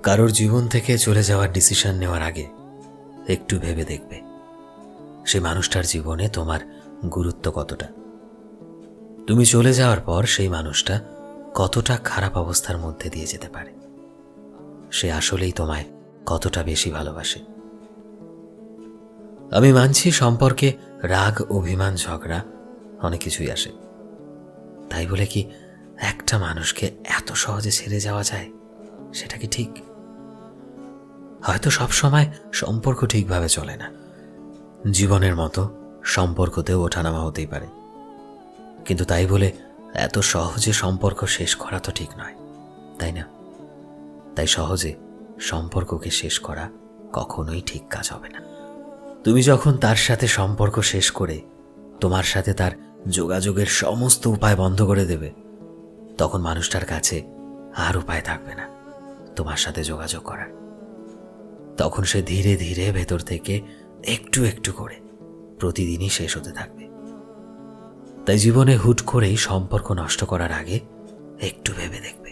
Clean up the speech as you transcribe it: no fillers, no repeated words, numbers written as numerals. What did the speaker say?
কারোর জীবন থেকে চলে যাওয়ার ডিসিশন নেওয়ার আগে একটু ভেবে দেখবে সে মানুষটার জীবনে তোমার গুরুত্ব কতটা। তুমি চলে যাওয়ার পর সেই মানুষটা কতটা খারাপ অবস্থার মধ্যে দিয়ে যেতে পারে, সে আসলেই তোমায় কতটা বেশি ভালোবাসে। আমি মানছি সম্পর্কে রাগ, অভিমান, ঝগড়া অনেক কিছুই আসে। তাই বলে কি একটা মানুষকে এত সহজে ছেড়ে যাওয়া যায়? সেটা কি ঠিক? হয়তো সব সময় সম্পর্ক ঠিকভাবে চলে না, জীবনের মতো সম্পর্কতেও ওঠানামা হতেই পারে, কিন্তু তাই বলে এত সহজে সম্পর্ক শেষ করা তো ঠিক নয়, তাই না? তাই সহজে সম্পর্ককে শেষ করা কখনোই ঠিক কাজ হবে না। তুমি যখন তার সাথে সম্পর্ক শেষ করে তোমার সাথে তার যোগাযোগের সমস্ত উপায় বন্ধ করে দেবে, তখন মানুষটার কাছে আর উপায় থাকবে না তোমার সাথে যোগাযোগ করার। তখন সে ধীরে ধীরে ভেতর থেকে একটু একটু করে প্রতিদিনই শেষ হতে থাকবে। তাই জীবনে হুট করেই সম্পর্ক নষ্ট করার আগে একটু ভেবে দেখবে।